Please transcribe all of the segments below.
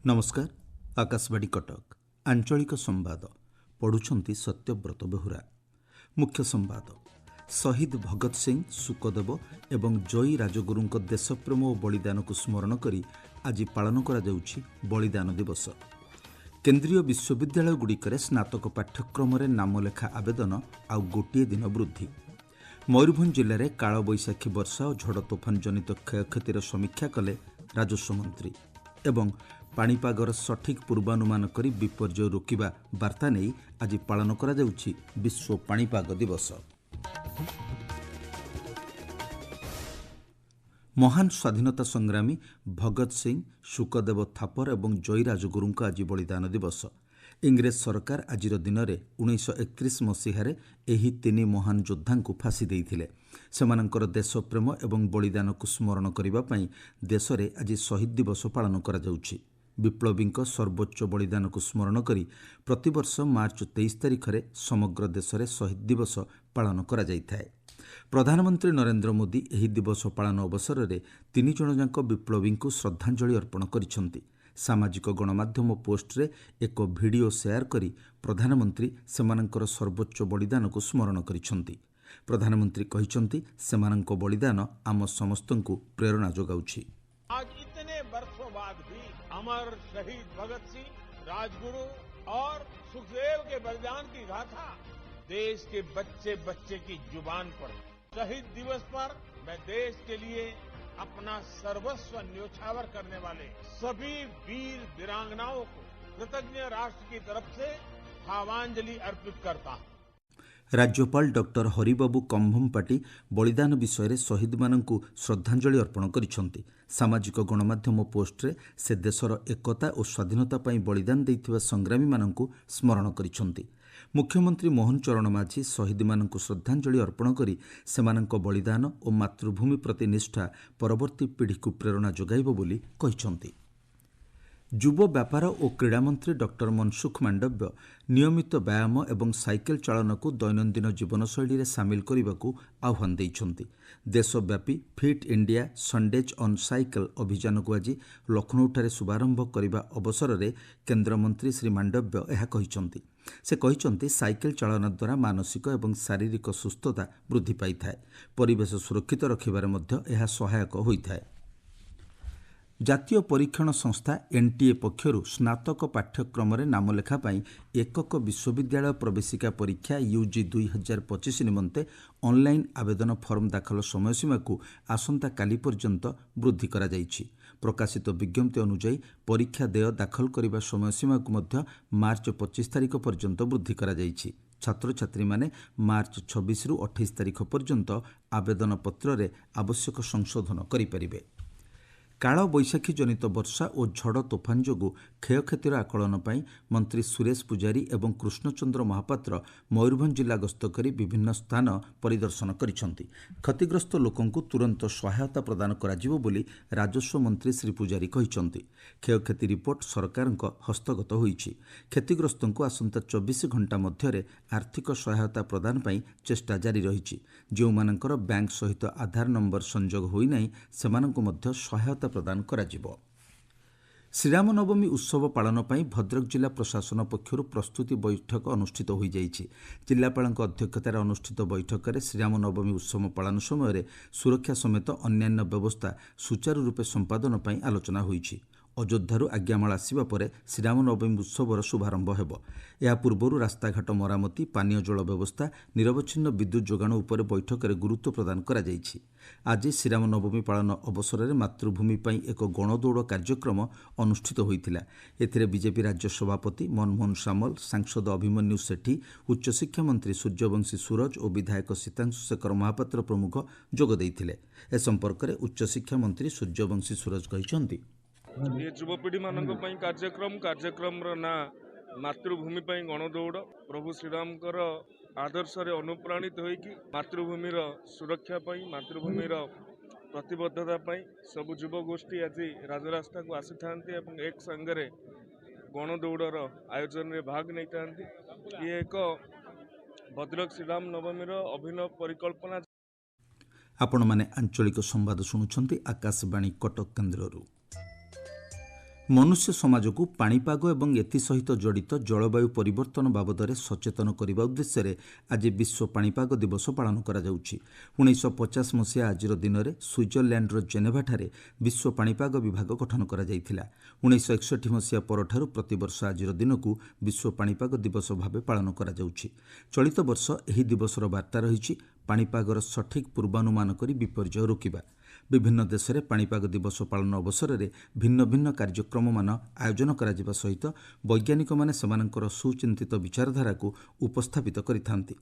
नमस्कार। आकाशवाणी कटक आंचलिक संवाद पढ़ुछंती सत्यव्रत बेहुरा। मुख्य संवाद शहीद भगत सिंह सुखदेव एवं जयी राजगुरुଙ୍କ देशप्रेम और बलिदान को स्मरण करी आज पालन करा जाउछि बलिदान दिवस। केन्द्रीय विश्वविद्यालय गुड़िकरे स्नातक पाठ्यक्रम रे नामलेखा आवेदन आउ गोटे दिन वृद्धि। मयूरभंज जिले में काल बैशाखी वर्षा और झड़ तोफान जनित क्षयक्षतिर समीक्षा कले राजस्व मंत्री एवं पाणीपागर सठिक पूर्वानुमान करी विपर्यय रोकिबा वार्ता नहीं आज पालन करा जाउछि विश्व पाणीपाग दिवस। महान स्वाधीनता संग्रामी भगत सिंह सुखदेव थापर एवं जयी राजगुरुଙ୍କ आज बलिदान दिवस। इंग्रेज सरकार आजिर दिन में 1931 मसीहारे एही तीन महान योद्धा फांसी देइथिले। सेमानंकर देशप्रेम एवं बलिदान को स्मरण करिबा पई देश में आज शहीद दिवस पालन करा जाउछि। विप्लवींक सर्वोच्च बलिदान को स्मरण करी प्रतिवर्ष मार्च 23 तारिख में समग्र देश में शहीद दिवस पालन करा जाइथाय। प्रधानमंत्री नरेंद्र मोदी एही दिवस पालन अवसर में 3 जण जाक विप्लवी को श्रद्धांजलि अर्पण करिसेंति। सामाजिक गणमाध्यम पोस्ट रे एक वीडियो शेयर करी प्रधानमंत्री सेमानंकर सर्वोच्च बलिदान को स्मरण करिसेंति। प्रधानमंत्री कहिसेंति सेमानंक बलिदान आम समस्तंकु प्रेरणा जोगाउछि। आज इतने वर्षों बाद भी अमर शहीद भगत सिंह, राजगुरु और सुखदेव के बलिदान की गाथा देश के बच्चे बच्चे की जुबान पर। शहीद दिवस पर मैं देश के लिए अपना सर्वस्व न्योछावर करने वाले सभी वीर वीरांगनाओं को कृतज्ञ राष्ट्र की तरफ से भावांजलि अर्पित करता हूं। राज्यपाल डॉक्टर हरिबाबू कंभमपाटी बलिदान विषय शहीद मानू श्रद्धांजलि अर्पण करिसेंति। सामाजिक गणमाध्यम पोस्ट रे से देशर एकता और स्वाधीनता पई बलिदान देइथिबा संग्रामी मानू स्मरण करिसेंति। मुख्यमंत्री मोहन चरण माझी शहीद मानू श्रद्धांजलि अर्पण करी सेमानंक बलिदान और मातृभूमि प्रति निष्ठा परवर्ती पीढ़ी को प्रेरणा जोगाइब बोली कहिसेंति। युव व्यापार और क्रीड़ा मंत्री डॉक्टर मनसुख मांडव्य नियमित व्यायाम एवं साइकेल चालन को दैनंदिन जीवनशैली रे सामिल करने को आह्वान देइछंती। देशव्यापी fit India Sundays on cycle अभियान को आज लखनऊठारे शुभारंभ करने अवसर में केन्द्रमंत्री श्री मांडव्य यह कहिसंती। से कहिसंती साइकेल चालन द्वारा मानसिक एवं शारीरिक सुस्थता वृद्धि पाई थाए। परिवेश सुरक्षित रखिबारे मध्य यह सहायक होइथाए। जातीय परीक्षण संस्था एनटीए पक्षर स्नातक पाठ्यक्रम नामलेखा एकक विश्वविद्यालय प्रवेशिका परीक्षा यूजी 2025 निमंते ऑनलाइन आवेदन फॉर्म दाखल समयसीमा को आसंता काली पर्यंत वृद्धि करा जाइछि। प्रकाशित विज्ञप्ति अनुसार परीक्षा देय दाखल करने समयसीमा को मध्य मार्च 25 तारिख पर्यंत वृद्धि करा जाइछि। छात्र छात्री माने मार्च 26 रु 28 तारिख पर्यंत आवेदन पत्र रे आवश्यक संशोधन करि परिबे। काल बैशाखी जनित वर्षा और झड़ तोफान जोगु क्षयक्षतिर आकलन पर मंत्री सुरेश पुजारी एवं कृष्णचंद्र महापात्र मयूरभंज जिला गस्त कर विभिन्न स्थान परिदर्शन करिसेंति। क्षतिग्रस्त लोकंकु तुरंत सहायता प्रदान कराजिबो बोली राजस्व मंत्री श्री पुजारी कहिसेंति। क्षयक्षति रिपोर्ट सरकारक हस्तगत होईछि। क्षतिग्रस्तंकु आसंता 24 घंटा मध्यरे आर्थिक सहायता प्रदान पई चेष्टा जारी रहिछि। जेउमानंकर बैंक सहित आधार नंबर संजोग होई नाही सेमानंकु मध्य सहायता प्रदान कराजिबो। श्रीराम नवमी उत्सव पालन पर भद्रक जिला प्रशासन पक्षर प्रस्तुति बैठक अनुष्ठित हो जाइछि। जिलापाल अध्यक्षतार अनुष्ठित बैठक में श्रीराम नवमी उत्सव पालन समय सुरक्षा समेत अन्यान्य व्यवस्था सुचारू रूपे संपादन पर आलोचना होईछि। अयोध्यारू आज्ञामाल आसिबा परे श्रीराम नवमी उत्सवर शुभारंभ हेब। या पूर्वरु रास्ताघाट मरामती, पानीय जल व्यवस्था, निरवच्छिन्न विद्युत जोगाण उपर बैठक में गुरुत्व प्रदान करा जाइछि। आज श्रीराम नवमी पालन अवसर में मातृभूमि पर एक गणदौड़ कार्यक्रम अनुष्ठित होइतिला। एथिरे बीजेपी राज्य सभापति मनमोहन सामल, सांसद अभिमन्यु सेठी, उच्चशिक्षा मंत्री सूर्यवंशी सूरज और विधायक सीतांशु शेखर महापात्र प्रमुख जोग देइथिले। ए संपर्क में उच्चशिक्षा मंत्री सूर्यवंशी सूरज कहिसेंति ये युवपीढ़ी मान कार्यक्रम ना मातृभूमि गणदौड़ प्रभु श्रीराम आदर्श अनुप्राणित होइकि मातृभूमिर सुरक्षा मातृभूमिर प्रतिबद्धता सब युवगोष्ठी आज राजरास्ता को आसी था एक संगे गणदौड़र आयोजन में भाग नहीं था। ये एक भद्रक श्रीराम नवमीर अभिनव परिकल्पना। आपण माने आंचलिक संवाद शुणुछंती आकाशवाणी कटक केन्द्ररू। ମନୁଷ୍ୟ ସମାଜକୁ ପାଣିପାଗ ଏବଂ ଏଥିସହିତ ଜଡ଼ିତ ଜଳବାୟୁ ପରିବର୍ତ୍ତନ ବାବଦରେ ସଚେତନ କରିବା ଉଦ୍ଦେଶ୍ୟରେ ଆଜି ବିଶ୍ୱ ପାଣିପାଗ ଦିବସ ପାଳନ କରାଯାଉଛି। 1950 ମସିହା ଆଜିର ଦିନରେ ସୁଇଜରଲ୍ୟାଣ୍ଡର ଜେନେଭାଠାରେ ବିଶ୍ୱ ପାଣିପାଗ ବିଭାଗ ଗଠନ କରାଯାଇଥିଲା। 1961 ମସିହା ପରଠାରୁ ପ୍ରତିବର୍ଷ ଆଜିର ଦିନକୁ ବିଶ୍ୱ ପାଣିପାଗ ଦିବସ ଭାବେ ପାଳନ କରାଯାଉଛି। ଚଳିତ ବର୍ଷ ଏହି ଦିବସର ବାର୍ତ୍ତା ରହିଛି ପାଣିପାଗର ସଠିକ୍ ପୂର୍ବାନୁମାନ କରି ବିପର୍ଯ୍ୟୟ ରୋକିବା। ବିଭିନ୍ନ ଦେଶରେ ପାଣିପାଗ ଦିବସ ପାଳନ ଅବସରରେ ଭିନ୍ନ ଭିନ୍ନ କାର୍ଯ୍ୟକ୍ରମମାନ ଆୟୋଜନ କରାଯିବା ସହିତ ବୈଜ୍ଞାନିକମାନେ ସେମାନଙ୍କର ସୁଚିନ୍ତିତ ବିଚାରଧାରାକୁ ଉପସ୍ଥାପିତ କରିଥାନ୍ତି।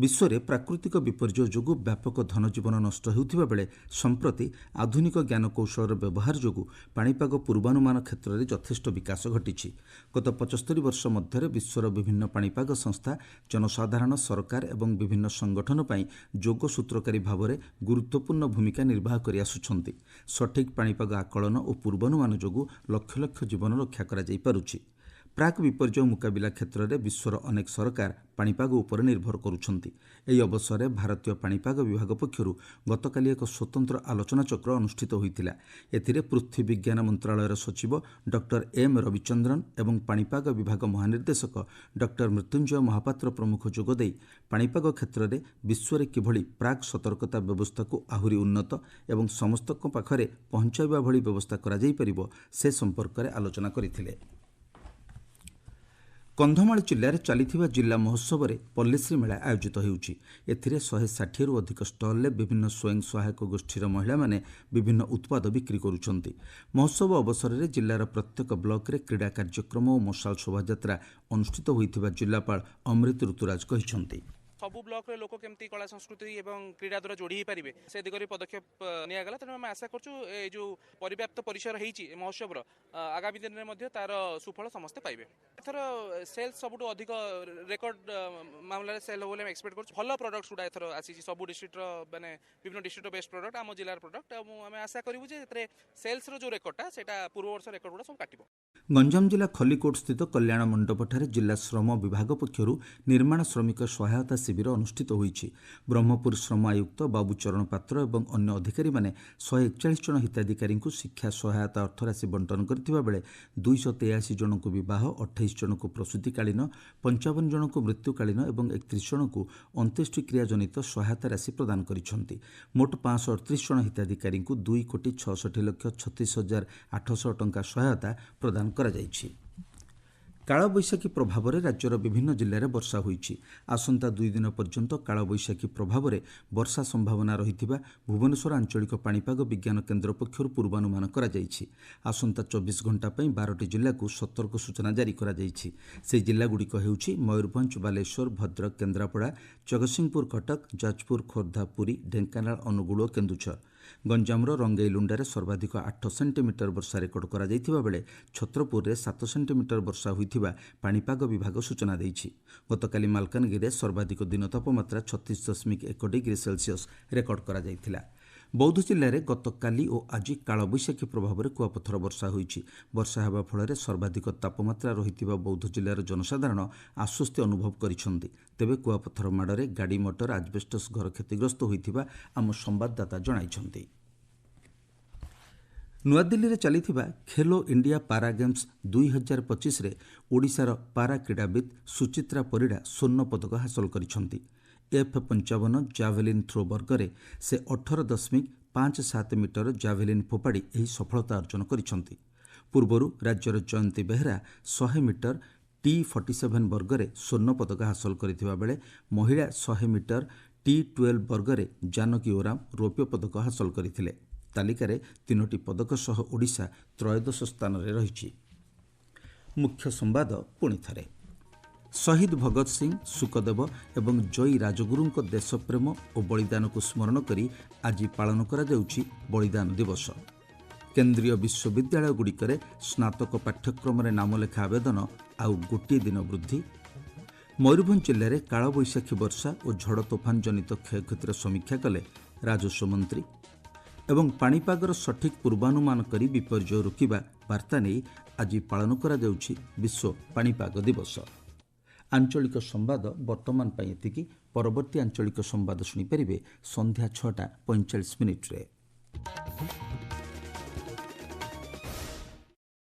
ବିଶ୍ୱରେ ପ୍ରାକୃତିକ ବିପର୍ଯ୍ୟୟ ଯୋଗୁଁ ବ୍ୟାପକ ଧନଜୀବନ ନଷ୍ଟ ହେଉଥିବା ବେଳେ ସମ୍ପ୍ରତି ଆଧୁନିକ ଜ୍ଞାନକୌଶଳର ବ୍ୟବହାର ଯୋଗୁଁ ପାଣିପାଗ ପୂର୍ବାନୁମାନ କ୍ଷେତ୍ରରେ ଯଥେଷ୍ଟ ବିକାଶ ଘଟିଛି। ଗତ 75 ବର୍ଷ ମଧ୍ୟରେ ବିଶ୍ୱର ବିଭିନ୍ନ ପାଣିପାଗ ସଂସ୍ଥା ଜନସାଧାରଣ, ସରକାର ଏବଂ ବିଭିନ୍ନ ସଂଗଠନ ପାଇଁ ଯୋଗସୂତ୍ରକାରୀ ଭାବରେ ଗୁରୁତ୍ୱପୂର୍ଣ୍ଣ ଭୂମିକା ନିର୍ବାହ କରି ଆସୁଛନ୍ତି। ସଠିକ୍ ପାଣିପାଗ ଆକଳନ ଓ ପୂର୍ବାନୁମାନ ଯୋଗୁଁ ଲକ୍ଷ ଲକ୍ଷ ଜୀବନ ରକ୍ଷା କରାଯାଇପାରୁଛି। ପ୍ରାକ୍ ବିପର୍ଯ୍ୟୟ ମୁକାବିଲା କ୍ଷେତ୍ରରେ ବିଶ୍ୱର ଅନେକ ସରକାର ପାଣିପାଗ ଉପରେ ନିର୍ଭର କରୁଛନ୍ତି। ଏହି ଅବସରରେ ଭାରତୀୟ ପାଣିପାଗ ବିଭାଗ ପକ୍ଷରୁ ଗତକାଲି ଏକ ସ୍ୱତନ୍ତ୍ର ଆଲୋଚନାଚକ୍ର ଅନୁଷ୍ଠିତ ହୋଇଥିଲା। ଏଥିରେ ପୃଥ୍ୱୀ ବିଜ୍ଞାନ ମନ୍ତ୍ରଣାଳୟର ସଚିବ ଡକ୍ଟର ଏମ୍ ରବିଚନ୍ଦ୍ରନ ଏବଂ ପାଣିପାଗ ବିଭାଗ ମହାନିର୍ଦ୍ଦେଶକ ଡକ୍ଟର ମୃତ୍ୟୁଞ୍ଜୟ ମହାପାତ୍ର ପ୍ରମୁଖ ଯୋଗଦେଇ ପାଣିପାଗ କ୍ଷେତ୍ରରେ ବିଶ୍ୱରେ କିଭଳି ପ୍ରାକ୍ ସତର୍କତା ବ୍ୟବସ୍ଥାକୁ ଆହୁରି ଉନ୍ନତ ଏବଂ ସମସ୍ତଙ୍କ ପାଖରେ ପହଞ୍ଚାଇବା ଭଳି ବ୍ୟବସ୍ଥା କରାଯାଇପାରିବ ସେ ସମ୍ପର୍କରେ ଆଲୋଚନା କରିଥିଲେ। କନ୍ଧମାଳ ଜିଲ୍ଲାରେ ଚାଲିଥିବା ଜିଲ୍ଲା ମହୋତ୍ସବରେ ପଲ୍ଲିଶ୍ରୀ ମେଳା ଆୟୋଜିତ ହେଉଛି। ଏଥିରେ 160ରୁ ଅଧିକ ଷ୍ଟଲ୍ରେ ବିଭିନ୍ନ ସ୍ୱୟଂ ସହାୟକ ଗୋଷ୍ଠୀର ମହିଳାମାନେ ବିଭିନ୍ନ ଉତ୍ପାଦ ବିକ୍ରି କରୁଛନ୍ତି। ମହୋତ୍ସବ ଅବସରରେ ଜିଲ୍ଲାର ପ୍ରତ୍ୟେକ ବ୍ଲକରେ କ୍ରୀଡ଼ା କାର୍ଯ୍ୟକ୍ରମ ଓ ମଶାଲ ଶୋଭାଯାତ୍ରା ଅନୁଷ୍ଠିତ ହୋଇଥିବା ଜିଲ୍ଲାପାଳ ଅମୃତ ଋତୁରାଜ କହିଛନ୍ତି। ସବୁ ବ୍ଲକରେ ଲୋକ କେମିତି କଳା ସଂସ୍କୃତି ଏବଂ କ୍ରୀଡ଼ା ଦ୍ୱାରା ଯୋଡ଼ି ହୋଇପାରିବେ ସେ ଦିଗରେ ପଦକ୍ଷେପ ନିଆଗଲା। ତେଣୁ ଆମେ ଆଶା କରୁଛୁ ଏ ଯେଉଁ ପରିବ୍ୟାପ୍ତ ପରିସର ହେଇଛି ମହୋତ୍ସବର ଆଗାମୀ ଦିନରେ ମଧ୍ୟ ତାର ସୁଫଳ ସମସ୍ତେ ପାଇବେ। ଏଥର ସେଲ୍ସ ସବୁଠୁ ଅଧିକ ରେକର୍ଡ ମାମଲାରେ ସେଲ୍ ହେବ ବୋଲି ଆମେ ଏକ୍ସପେକ୍ଟ କରୁଛୁ। ଭଲ ପ୍ରଡକ୍ଟସ୍ ଗୁଡ଼ା ଏଥର ଆସିଛି ସବୁ ଡିଷ୍ଟ୍ରିକ୍ଟର, ମାନେ ବିଭିନ୍ନ ଡିଷ୍ଟ୍ରିକ୍ଟର ବେଷ୍ଟ ପ୍ରଡକ୍ଟ, ଆମ ଜିଲ୍ଲାର ପ୍ରଡକ୍ଟ। ଆଉ ଆମେ ଆଶା କରିବୁ ଯେ ଏଥିରେ ସେଲ୍ସର ଯେଉଁ ରେକର୍ଡଟା ସେଇଟା ପୂର୍ବ ବର୍ଷ ରେକର୍ଡ ଗୁଡ଼ା ସବୁ କାଟିବ। ଗଞ୍ଜାମ ଜିଲ୍ଲା ଖଲିକୋଟ ସ୍ଥିତ କଲ୍ୟାଣ ମଣ୍ଡପଠାରେ ଜିଲ୍ଲା ଶ୍ରମ ବିଭାଗ ପକ୍ଷରୁ ନିର୍ମାଣ ଶ୍ରମିକ ସହାୟତା ଶିବିର ଅନୁଷ୍ଠିତ ହୋଇଛି। ବ୍ରହ୍ମପୁର ଶ୍ରମ ଆୟୁକ୍ତ ବାବୁଚରଣ ପାତ୍ର ଏବଂ ଅନ୍ୟ ଅଧିକାରୀମାନେ 141 ଜଣ ହିତାଧିକାରୀଙ୍କୁ ଶିକ୍ଷା ସହାୟତା ଅର୍ଥରାଶି ବଣ୍ଟନ କରିଥିବା ବେଳେ 283 ଜଣଙ୍କୁ ବିବାହ, 28 ଜଣଙ୍କୁ ପ୍ରସୂତିକାଳୀନ, 55 ଜଣଙ୍କୁ ମୃତ୍ୟୁକାଳୀନ ଏବଂ 31 ଜଣଙ୍କୁ ଅନ୍ତ୍ୟେଷ୍ଟିକ୍ରିୟା ଜନିତ ସହାୟତା ରାଶି ପ୍ରଦାନ କରିଛନ୍ତି। ମୋଟ 538 ଜଣ ହିତାଧିକାରୀଙ୍କୁ 2,66,36,800 ଟଙ୍କା ସହାୟତା ପ୍ରଦାନ କରାଯାଇଛି। କାଳବୈଶାଖୀ ପ୍ରଭାବରେ ରାଜ୍ୟର ବିଭିନ୍ନ ଜିଲ୍ଲାରେ ବର୍ଷା ହୋଇଛି। ଆସନ୍ତା 2 ଦିନ ପର୍ଯ୍ୟନ୍ତ କାଳବୈଶାଖୀ ପ୍ରଭାବରେ ବର୍ଷା ସମ୍ଭାବନା ରହିଥିବା ଭୁବନେଶ୍ୱର ଆଞ୍ଚଳିକ ପାଣିପାଗ ବିଜ୍ଞାନ କେନ୍ଦ୍ର ପକ୍ଷରୁ ପୂର୍ବାନୁମାନ କରାଯାଇଛି। ଆସନ୍ତା 24 ଘଣ୍ଟା ପାଇଁ 12ଟି ଜିଲ୍ଲାକୁ ସତର୍କ ସୂଚନା ଜାରି କରାଯାଇଛି। ସେହି ଜିଲ୍ଲାଗୁଡ଼ିକ ହେଉଛି ମୟୂରଭଞ୍ଜ, ବାଲେଶ୍ୱର, ଭଦ୍ରକ, କେନ୍ଦ୍ରାପଡ଼ା, ଜଗତସିଂହପୁର, କଟକ, ଯାଜପୁର, ଖୋର୍ଦ୍ଧା, ପୁରୀ, ଢେଙ୍କାନାଳ, ଅନୁଗୁଳ ଓ କେନ୍ଦୁଝର। ଗଞ୍ଜାମର ରଙ୍ଗେଇଲୁଣ୍ଡାରେ ସର୍ବାଧିକ 8 ସେଣ୍ଟିମିଟର ବର୍ଷା ରେକର୍ଡ କରାଯାଇଥିବା ବେଳେ ଛତ୍ରପୁରରେ 7 ସେଣ୍ଟିମିଟର ବର୍ଷା ହୋଇଥିବା ପାଣିପାଗ ବିଭାଗ ସୂଚନା ଦେଇଛି। ଗତକାଲି ମାଲକାନଗିରିରେ ସର୍ବାଧିକ ଦିନ ତାପମାତ୍ରା 36.1 ଡିଗ୍ରୀ ସେଲ୍ସିୟସ୍ ରେକର୍ଡ କରାଯାଇଥିଲା। ବୌଦ୍ଧ ଜିଲ୍ଲାରେ ଗତକାଲି ଓ ଆଜି କାଳବୈଶାଖୀ ପ୍ରଭାବରେ କୁଆପଥର ବର୍ଷା ହୋଇଛି। ବର୍ଷା ହେବା ଫଳରେ ସର୍ବାଧିକ ତାପମାତ୍ରା ରହିଥିବା ବୌଦ୍ଧ ଜିଲ୍ଲାର ଜନସାଧାରଣ ଆଶ୍ୱସ୍ତି ଅନୁଭବ କରିଛନ୍ତି। ତେବେ କୁଆପଥର ମାଡ଼ରେ ଗାଡ଼ି ମଟର, ଆଜବେଷ୍ଟସ୍ ଘର କ୍ଷତିଗ୍ରସ୍ତ ହୋଇଥିବା ଆମ ସମ୍ବାଦଦାତା ଜଣାଇଛନ୍ତି। ନୂଆଦିଲ୍ଲୀରେ ଚାଲିଥିବା ଖେଲୋ ଇଣ୍ଡିଆ ପାରା ଗେମ୍ସ 2025ରେ ଓଡ଼ିଶାର ପାରା କ୍ରୀଡ଼ାବିତ୍ ସୁଚିତ୍ରା ପରିଡ଼ା ସ୍ୱର୍ଣ୍ଣ ପଦକ ହାସଲ କରିଛନ୍ତି। F55 ଜାଭେଲିନ୍ ଥ୍ରୋ ବର୍ଗରେ ସେ 18.57 ମିଟର ଜାଭେଲିନ୍ ଫୋପାଡ଼ି ଏହି ସଫଳତା ଅର୍ଜନ କରିଛନ୍ତି। ପୂର୍ବରୁ ରାଜ୍ୟର ଜୟନ୍ତୀ ବେହେରା 100 ମିଟର T47 ବର୍ଗରେ ସ୍ୱର୍ଣ୍ଣ ପଦକ ହାସଲ କରିଥିବା ବେଳେ ମହିଳା 100 ମିଟର T12 ବର୍ଗରେ ଜାନକୀ ଓରାମ ରୌପ୍ୟ ପଦକ ହାସଲ କରିଥିଲେ। ତାଲିକାରେ 3ଟି ପଦକ ସହ ଓଡ଼ିଶା ତ୍ରୟୋଦଶ ସ୍ଥାନରେ ରହିଛି। ମୁଖ୍ୟ ସମ୍ବାଦ ପୁଣିଥରେ। ଶହୀଦ ଭଗତ ସିଂ, ସୁକଦେବ ଏବଂ ଜୟୀ ରାଜଗୁରୁଙ୍କ ଦେଶପ୍ରେମ ଓ ବଳିଦାନକୁ ସ୍ମରଣ କରି ଆଜି ପାଳନ କରାଯାଉଛି ବଳିଦାନ ଦିବସ। କେନ୍ଦ୍ରୀୟ ବିଶ୍ୱବିଦ୍ୟାଳୟଗୁଡ଼ିକରେ ସ୍ନାତକ ପାଠ୍ୟକ୍ରମରେ ନାମଲେଖା ଆବେଦନ ଆଉ ଗୋଟିଏ ଦିନ ବୃଦ୍ଧି। ମୟୂରଭଞ୍ଜ ଜିଲ୍ଲାରେ କାଳବୈଶାଖୀ ବର୍ଷା ଓ ଝଡ଼ ତୋଫାନ ଜନିତ କ୍ଷୟକ୍ଷତିର ସମୀକ୍ଷା କଲେ ରାଜସ୍ୱ ମନ୍ତ୍ରୀ। ଏବଂ ପାଣିପାଗର ସଠିକ୍ ପୂର୍ବାନୁମାନ କରି ବିପର୍ଯ୍ୟୟ ରୋକିବା ବାର୍ତ୍ତା ନେଇ ଆଜି ପାଳନ କରାଯାଉଛି ବିଶ୍ୱ ପାଣିପାଗ ଦିବସ। ଆଞ୍ଚଳିକ ସମ୍ବାଦ ବର୍ତ୍ତମାନ ପାଇଁ ଏତିକି। ପରବର୍ତ୍ତୀ ଆଞ୍ଚଳିକ ସମ୍ବାଦ ଶୁଣିପାରିବେ ସନ୍ଧ୍ୟା 6:45